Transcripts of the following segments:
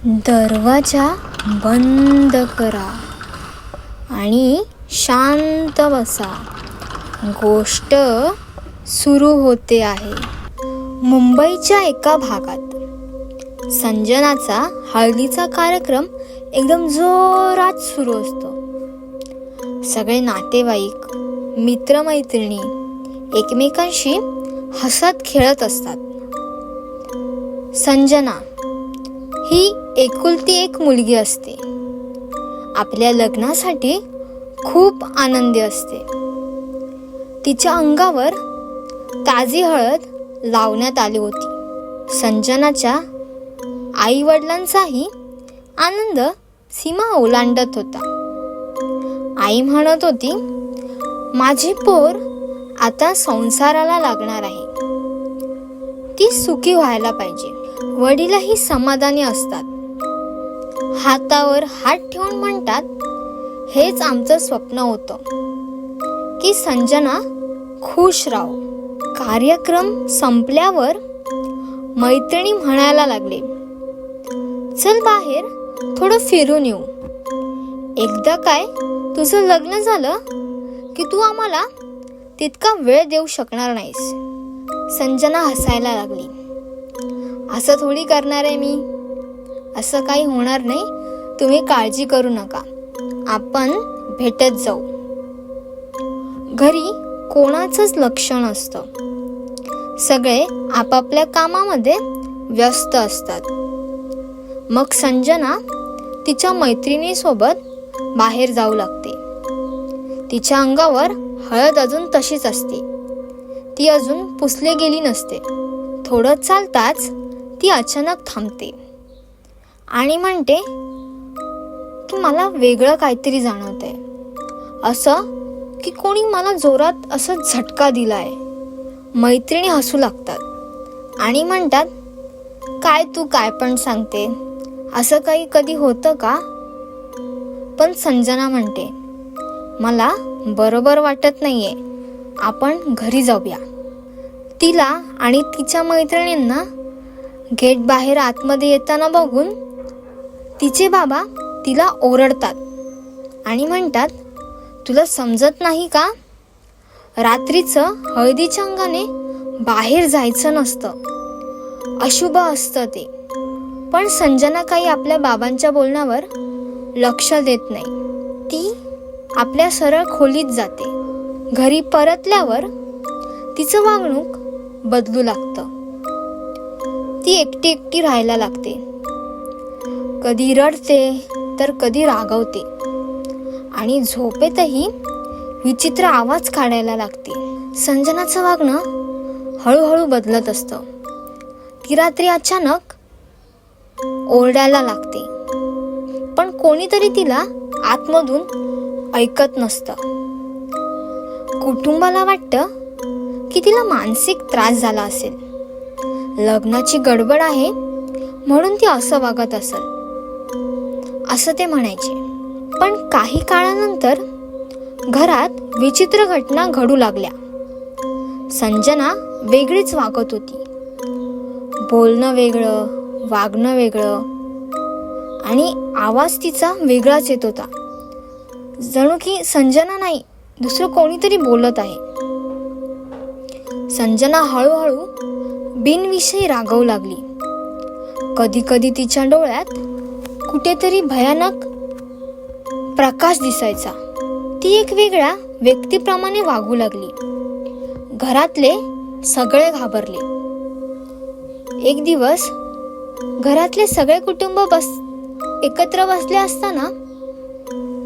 दरवाजा बंद करा आणि शांत बसा. गोष्ट सुरू होते आहे. मुंबईच्या एका भागात संजनाचा हळदीचा कार्यक्रम एकदम जोरात सुरू असतो. सगळे नातेवाईक, मित्रमैत्रिणी एकमेकांशी हसत खेळत असतात. संजना ही एकुलती एक मुलगी असते. आपल्या लग्नासाठी खूप आनंदी असते. तिच्या अंगावर ताजी हळद लावण्यात आली होती. संजनाच्या आई वडिलांचाही आनंद सीमा ओलांडत होता. आई म्हणत होती, माझी पोर आता संसाराला लागणार आहे. ती सुखी व्हायला पाहिजे. वडीलही समाधानी असतात. हातावर हात ठेवून म्हणतात, हेच आमचं स्वप्न होतं की संजना खुश राहो. कार्यक्रम संपल्यावर मैत्रिणी म्हणायला लागले, चल बाहेर थोडं फिरून येऊ. एकदा काय तुझं लग्न झालं की तू आम्हाला तितका वेळ देऊ शकणार नाहीस. संजना हसायला लागली. असं थोडी करणार आहे मी. असं काही होणार नाही. तुम्ही काळजी करू नका. आपण भेटत जाऊ. घरी कोणाचंच लक्ष नसतं. सगळे आपापल्या कामामध्ये व्यस्त असतात. मग संजना तिच्या मैत्रिणीसोबत बाहेर जाऊ लागते. तिच्या अंगावर हळद अजून तशीच असते. ती अजून पुसली गेली नसते. थोडं चालताच ती अचानक थांबते आणि म्हणते की मला वेगळं काहीतरी जाणवतंय. असं की कोणी मला जोरात असं झटका दिलाय. मैत्रिणी हसू लागतात आणि म्हणतात, काय तू काय पण सांगते, असं काही कधी होतं का? पण संजना म्हणते, मला बरोबर वाटत नाहीये. आपण घरी जाऊया. तिला आणि तिच्या मैत्रिणींना गेट बाहेर आतमध्ये येताना बघून तिचे बाबा तिला ओरडतात आणि म्हणतात, तुला समजत नाही का? रात्रीचं हळदीच्या अंगाने बाहेर जायचं नसतं. अशुभ असतं ते. पण संजना काही आपल्या बाबांच्या बोलण्यावर लक्ष देत नाही. ती आपल्या सरळ खोलीत जाते. घरी परतल्यावर तिचं वागणूक बदलू लागतं. ती एकटी एकटी राहायला लागते. कधी रडते तर कधी रागवते आणि झोपेतही विचित्र आवाज काढायला लागते. संजनाचं वागणं हळूहळू बदलत असतं. ती रात्री अचानक ओरडायला लागते, पण कोणीतरी तिला आतमधून ऐकत नसतं. कुटुंबाला वाटतं की तिला मानसिक त्रास झाला असेल. लग्नाची गडबड आहे म्हणून ती असं वागत असेल, असं ते म्हणायचे. पण काही काळानंतर घरात विचित्र घटना घडू लागल्या. संजना वेगळीच वागत होती. बोलणं वेगळं, वागणं वेगळं आणि आवाज तिचा वेगळाच येत होता. जणू की संजना नाही, दुसरं कोणीतरी बोलत आहे. संजना हळूहळू बिनविषयी रागवू लागली. कधी कधी तिच्या डोळ्यात कुठेतरी भयानक प्रकाश दिसायचा. ती एक वेगळ्या व्यक्तीप्रमाणे वागू लागली. घरातले सगळे घाबरले. एक दिवस घरातले सगळे कुटुंब एकत्र बसले असताना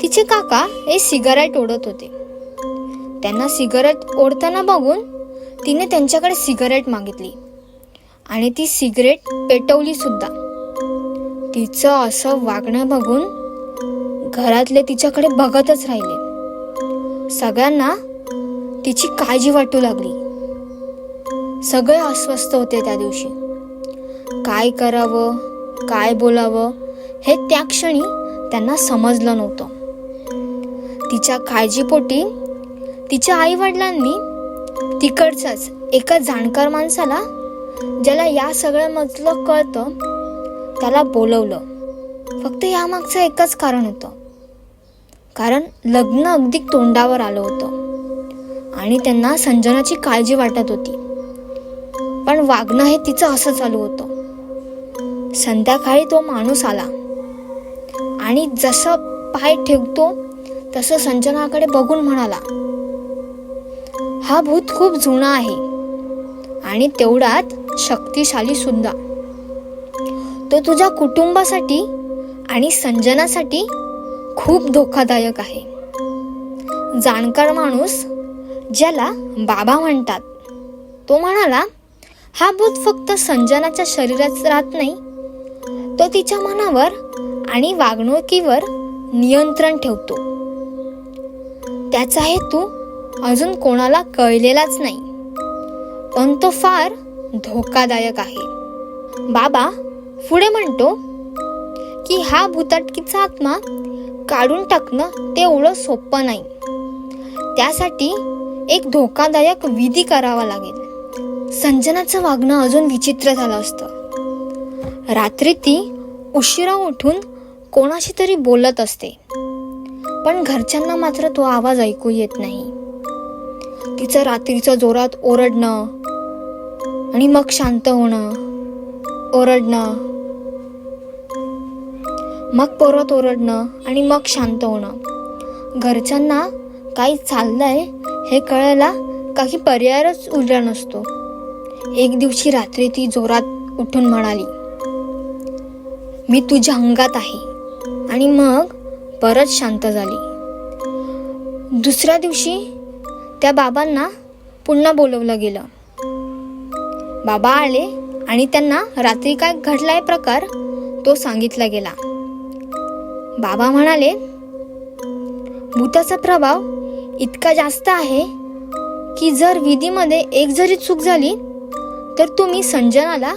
तिचे काका हे सिगारेट ओढत होते. त्यांना सिगारेट ओढताना बघून तिने त्यांच्याकडे सिगारेट मागितली आणि ती सिगारेट पेटवली सुद्धा. तिचं असं वागणं बघून घरातले तिच्याकडे बघतच राहिले. सगळ्यांना तिची काळजी वाटू लागली. सगळे अस्वस्थ होते त्या दिवशी. काय करावं, काय बोलावं हे त्या क्षणी त्यांना समजलं नव्हतं. तिच्या काळजीपोटी तिच्या आई वडिलांनी तिकडच्याच एका जाणकार माणसाला, ज्याला या सगळ्यामधलं कळतं, त्याला बोलवलं फक्त यामागचं एकच कारण होतं, कारण लग्न अगदी तोंडावर आलं होतं आणि त्यांना संजनाची काळजी वाटत होती. पण वागणं हे तिचं असं चालू होतं. संध्याकाळी तो माणूस आला आणि जसं पाय ठेवतो तसं संजनाकडे बघून म्हणाला, हा भूत खूप जुना आहे आणि तेवढाच शक्तिशाली सुद्धा. तो तुझ्या कुटुंबासाठी आणि संजनासाठी खूप धोकादायक आहे. जाणकार माणूस ज्याला बाबा म्हणतात तो म्हणाला, हा भूत फक्त संजनाच्या शरीरात राहत नाही, तो तिच्या मनावर आणि वागणुकीवर नियंत्रण ठेवतो. त्याचा हेतू अजून कोणाला कळलेलाच नाही, पण तो फार धोकादायक आहे. बाबा पुढे म्हणतो की हा भुताटकीचा आत्मा काढून टाकणं तेवढं सोपं नाही. त्यासाठी एक धोकादायक विधी करावा लागेल. संजनाचं वागणं अजून विचित्र झालं असतं. रात्री ती उशिरा उठून कोणाशी तरी बोलत असते, पण घरच्यांना मात्र तो आवाज ऐकू येत नाही. तिचं रात्रीचं जोरात ओरडणं आणि मग शांत होणं, ओरडणं, मग परत ओरडणं आणि मग शांत होणं. घरच्यांना काही चाललंय हे कळायला काही पर्यायच उरला नसतो. एक दिवशी रात्री ती जोरात उठून म्हणाली, मी तुझ्या अंगात आहे, आणि मग परत शांत झाली. दुसऱ्या दिवशी त्या बाबांना पुन्हा बोलवलं गेलं. बाबा आले आणि त्यांना रात्री काय घडलाय प्रकार तो सांगितला गेला. बाबा म्हणाले, भूताचा प्रभाव इतका जास्त आहे की जर विधीमध्ये एक जरी चूक झाली तर तुम्ही संजनाला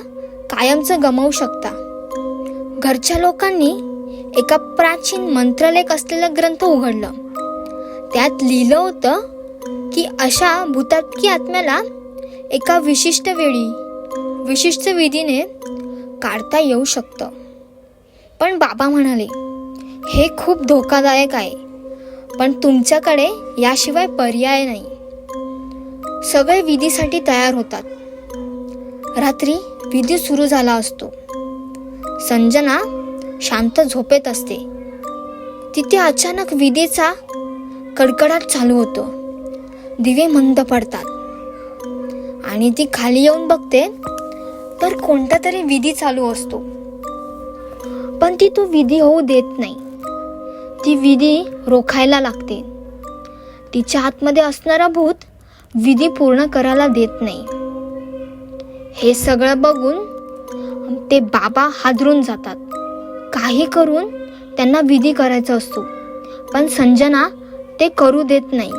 कायमचं गमावू शकता. घरच्या लोकांनी एका प्राचीन मंत्रलेख असलेला ग्रंथ उघडलं. त्यात लिहिलं होतं की अशा भूताटकी आत्म्याला एका विशिष्ट वेळी विशिष्ट विधीने काढता येऊ शकतं. पण बाबा म्हणाले, हे खूप धोकादायक आहे, पण तुमच्याकडे याशिवाय पर्याय नाही. सगळे विधीसाठी तयार होतात. रात्री विधी सुरू झाला असतो. संजना शांत झोपेत असते. तिथे अचानक विधीचा कडकडाट चालू होतो. दिवे मंद पडतात आणि ती खाली येऊन बघते तर कोणता तरी विधी चालू असतो, पण ती तो विधी होऊ देत नाही. ती विधी रोखायला लागते. तिच्या आतमध्ये असणारा भूत विधी पूर्ण करायला देत नाही. हे सगळं बघून ते बाबा हादरून जातात. काही करून त्यांना विधी करायचा असतो, पण संजना ते करू देत नाही.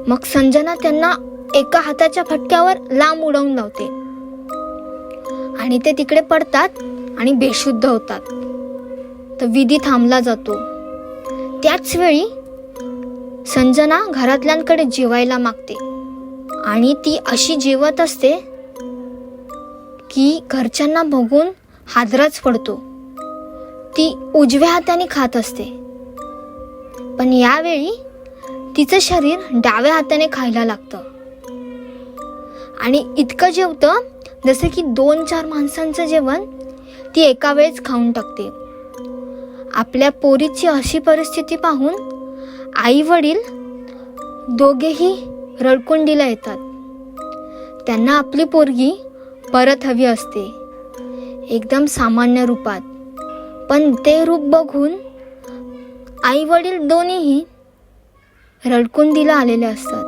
मग संजना त्यांना एका हाताच्या फटक्यावर लांब उडवून लावते आणि ते तिकडे पडतात आणि बेशुद्ध होतात. तर विधी थांबला जातो. त्याच वेळी संजना घरातल्यांकडे जेवायला मागते आणि ती अशी जेवत असते की घरच्यांना बघून हादराच पडतो. ती उजव्या हाताने खात असते, पण यावेळी तिचं शरीर डाव्या हाताने खायला लागतं आणि इतकं जेवतं जसं की 2-4 माणसांचं जेवण ती एका वेळेस खाऊन टाकते. आपल्या पोरीची अशी परिस्थिती पाहून आई वडील दोघेही रडकुंडीला येतात. त्यांना आपली पोरगी परत हवी असते, एकदम सामान्य रूपात. पण ते रूप बघून आई वडील दोन्हीही रडकुंडीला आलेले असतात.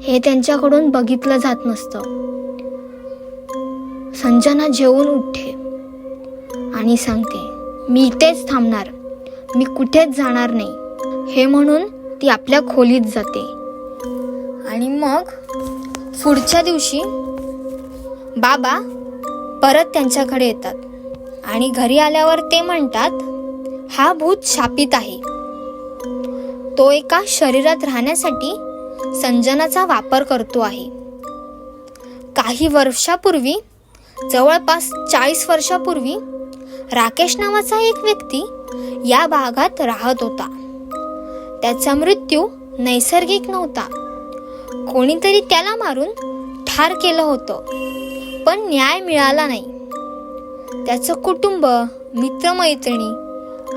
हे त्यांच्याकडून बघितलं जात नसतं. संजना जेवून उठते आणि सांगते, मी इथेच थांबणार, मी कुठेच जाणार नाही. हे म्हणून ती आपल्या खोलीत जाते. आणि मग पुढच्या दिवशी बाबा परत त्यांच्याकडे येतात आणि घरी आल्यावर ते म्हणतात, हा भूत शापित आहे. तो एका शरीरात राहण्यासाठी संजनाचा वापर करतो आहे. काही वर्षापूर्वी, जवळपास 40 वर्षापूर्वी राकेश नावाचा एक व्यक्ती या भागात राहत होता. त्याचा मृत्यू नैसर्गिक नव्हता. कोणीतरी त्याला मारून ठार केलं होतं, पण न्याय मिळाला नाही. त्याचं कुटुंब, मित्रमैत्रिणी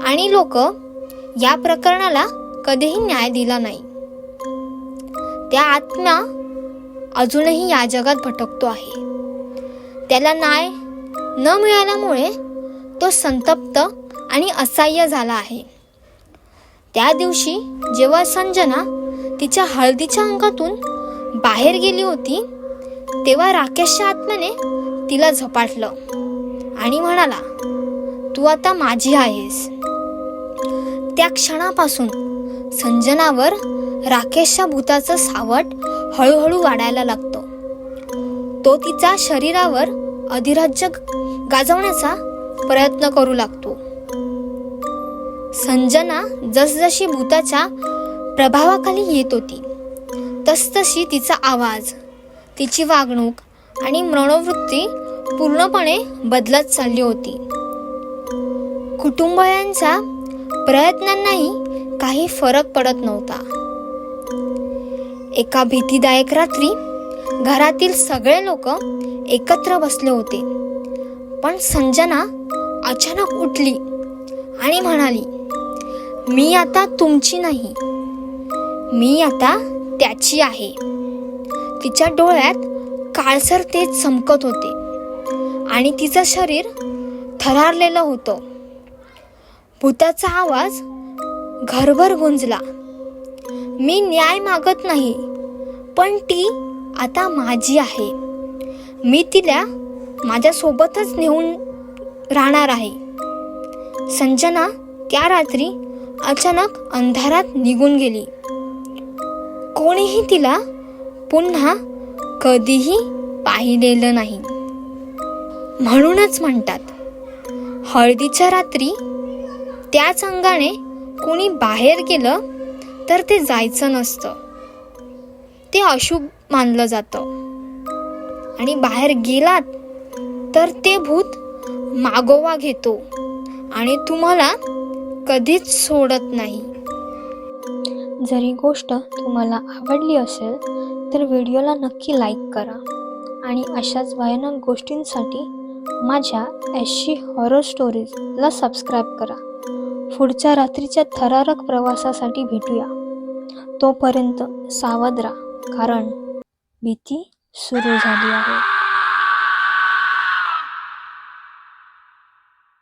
आणि लोक या प्रकरणाला कधीही न्याय दिला नाही. त्या आत्मा अजूनही या जगात भटकतो आहे. त्याला न्याय न मिळाल्यामुळे तो संतप्त आणि असहाय्य झाला आहे. त्या दिवशी जेव्हा संजना तिच्या हळदीच्या अंगातून बाहेर गेली होती, तेव्हा राकेशच्या आत्म्याने तिला झपाटलं आणि म्हणाला, तू आता माझी आहेस. त्या क्षणापासून संजनावर राकेशच्या भूताचं सावट हळूहळू वाढायला लागतं. तो तिच्या शरीरावर अधिराज्य गाजवण्याचा प्रयत्न करू लागतो. संजना जसजशी भूताच्या प्रभावाखाली येत होती, तसतशी तिचा आवाज, तिची वागणूक आणि मनोवृत्ती पूर्णपणे बदलत चालली होती. कुटुंबियांच्या प्रयत्नांनाही काही फरक पडत नव्हता. एका भीतीदायक रात्री घरातील सगळे लोक एकत्र बसले होते, पण संजना अचानक उठली आणि म्हणाली, मी आता तुमची नाही, मी आता त्याची आहे. तिच्या डोळ्यात काळसर तेज चमकत होते आणि तिचं शरीर थरारलेलं होतं. भूताचा आवाज घरभर गुंजला, मी न्याय मागत नाही, पण ती आता माझी आहे. मी तिला माझ्यासोबतच नेऊन राहणार आहे. संजना त्या रात्री अचानक अंधारात निघून गेली. कोणीही तिला पुन्हा कधीही पाहिलेलं नाही. म्हणूनच म्हणतात, हळदीच्या रात्री त्याच अंगाने कोणी बाहेर गेलं तर ते जायचं नसतं, ते अशुभ मानलं जातं. आणि बाहेर गेलात तर ते भूत मागोवा घेतो आणि तुम्हाला कधीच सोडत नाही. जर ही गोष्ट तुम्हाला आवडली असेल तर व्हिडिओला नक्की लाईक करा आणि अशाच भयानक गोष्टींसाठी माझ्या SG हॉरर स्टोरीजला सबस्क्राईब करा. पुढच्या रात्रीच्या थरारक प्रवासासाठी भेटूया. तोपर्यंत सावध राहा, कारण भीती सुरू झाली आहे.